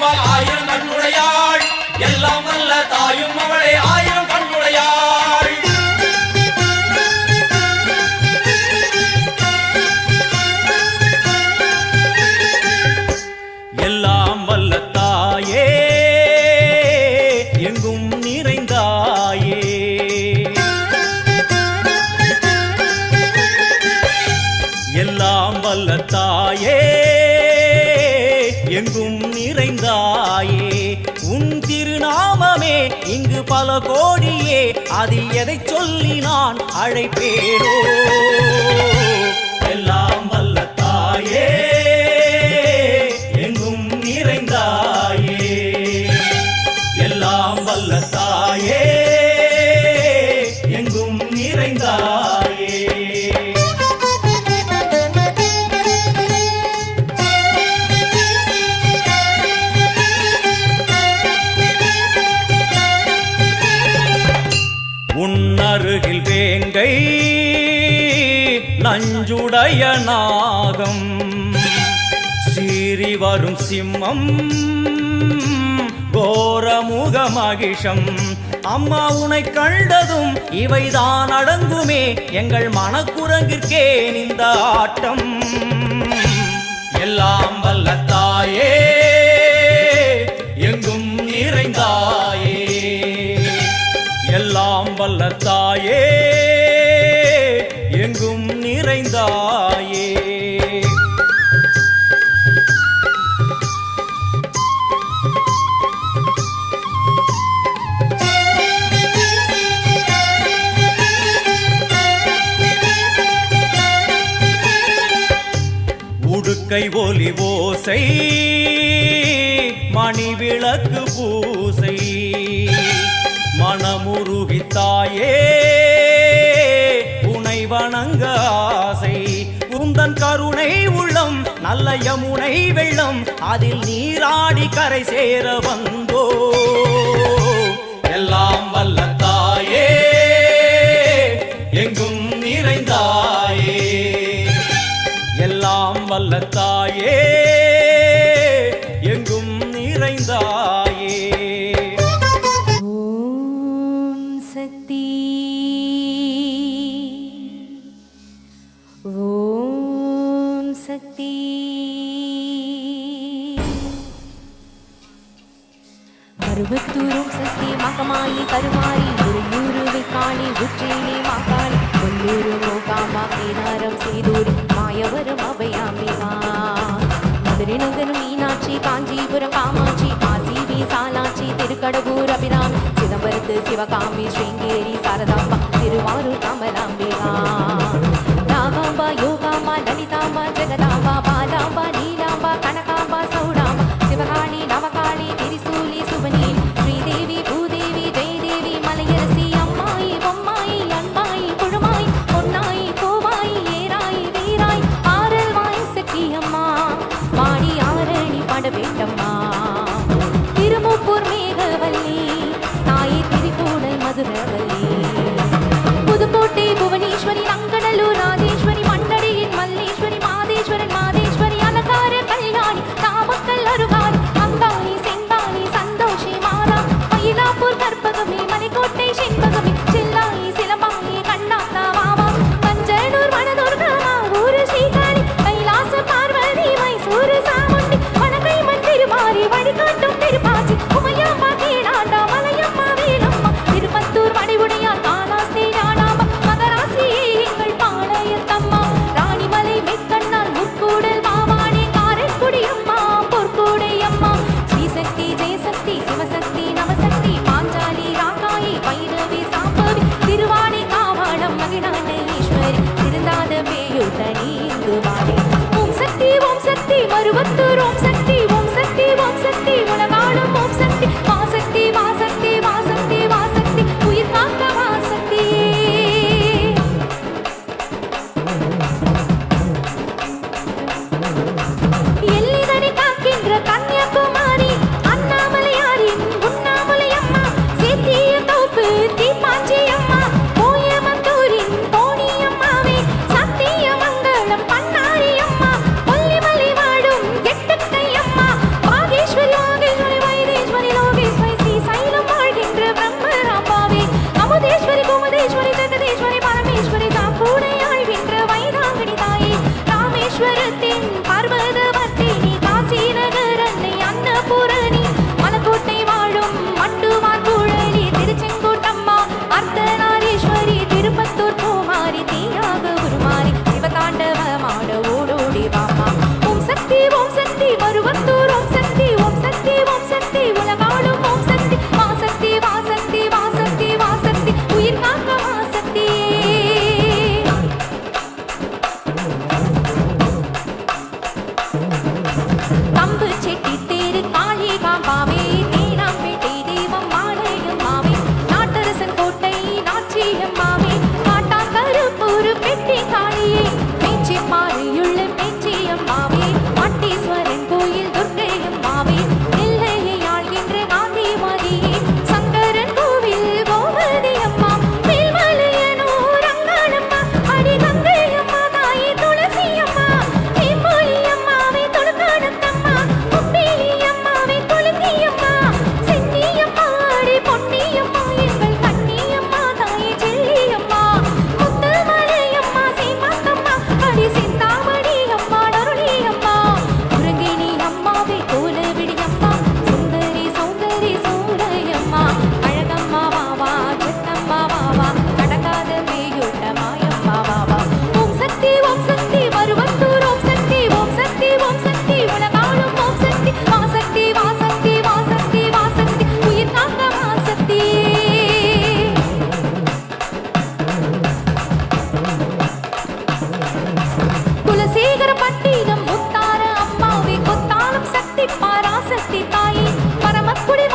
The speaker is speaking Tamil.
அறிவால் ஆயிரம் கண்ணுடையாள் எல்லாம் வல்ல தாயும் அவளே ஆயிரம் கண்ணுடையாள் எல்லாம் வல்ல தாயே எங்கும் நிறைந்தாயே எல்லாம் வல்ல தாயே எங்கும் நிறைந்தாயே உன் திருநாமமே இங்கு பல கோடியே அது எதை சொல்லி நான் அழைப்பேனோ எல்லாம் வல்ல தாயே எங்கும் நிறைந்தாயே எல்லாம் வல்ல தாயே எங்கும் நிறைந்தாயே உன்னருகில் வேங்கை நஞ்சுடைய நாகம் சீறி வரும் சிம்மம் கோரமுக மகிஷம் அம்மா உனை கண்டதும் இவைதான் அடங்குமே எங்கள் மனக்குரங்கிற்கே இந்த ஆட்டம் எல்லாம் வல்ல தாயே எங்கும் நிறைந்தாயே எல்லாம் வல்ல தாயே எங்கும் நிறைந்தாயே உடுக்கை ஒலி ஓசை மணி விளக்கு பூசை மனமுருகித்தாயே உனை வணங்க ஆசை உந்தன் கருணை உள்ளம் நல்ல யமுனை வெள்ளம் அதில் நீராடி கரை சேர வந்தோ எல்லாம் வல்ல தாயே எங்கும் நிறைந்தாயே எல்லாம் வல்ல தாயே எங்கும் நிறைந்தாயே ஓம் சக்தி அறுபத்தூரும் சக்தி மகமாயி கருமாரி உருயூரு காளி உச்சியிலே மாகாளி கொல்லூரு மோகாமா கேதாரம் செய்தூரி மாயவரம் அபயாம்பிகா மதுரை நகரம் மீனாட்சி காஞ்சிபுரம் காமாட்சி காசி விசாலாட்சி திருக்கடவூர் அபிராமி சிதம்பரத்து சிவகாமி ஸ்ரீங்கேரி சாரதாம்பா திருவாரூர் கமலாம்பிகா ராகாம்பா யோகாம்பா லலிதாம்பா ஜெகதாம்பா பாலாம்பா நீலாம்பா கனகாம்பா சௌடாம்பா சிவகாளி நவகாளி திரிசூலி சுவனீல் ஸ்ரீதேவி பூதேவி ஜெயதேவி மலையரசி அம்மாயி பொம்மாயி அன்பாயி குழுமாயி பொன்னாயி கோவாயி ஏராயி வீராய் ஆரல் வாய் சக்தி அம்மா பாடி ஆரணி படவேட்டம்மா திருமுப்பூர் மேகவல்லி தாயை திரிகூடல் மதுரவல்லி புதுக்கோட்டை புவனேஸ்வரி நங்கநல்லூர் ராஜேஸ்வரி மண்டடியின் மல்லேஸ்வரி மாதேஸ்வரன் மாதேஸ்வரி அலங்கார கல்யாணி நாமக்கல் அருகாணி அங்காணி செங்காணி சந்தோஷி மாலா மயிலாப்பூர் கற்பகமே மலைக்கோட்டை செண்பகமே சில்லாயி சிலம்பாயி கண்ணாத்தா மாமா கஞ்சனூர் மணதுர்கமா ஊரு ஸ்ரீகாணி கைலாச பார்வதி மைசூரு சாமுண்டி வனகை மந்திருமா சக்தி தாயே பரமக்குடி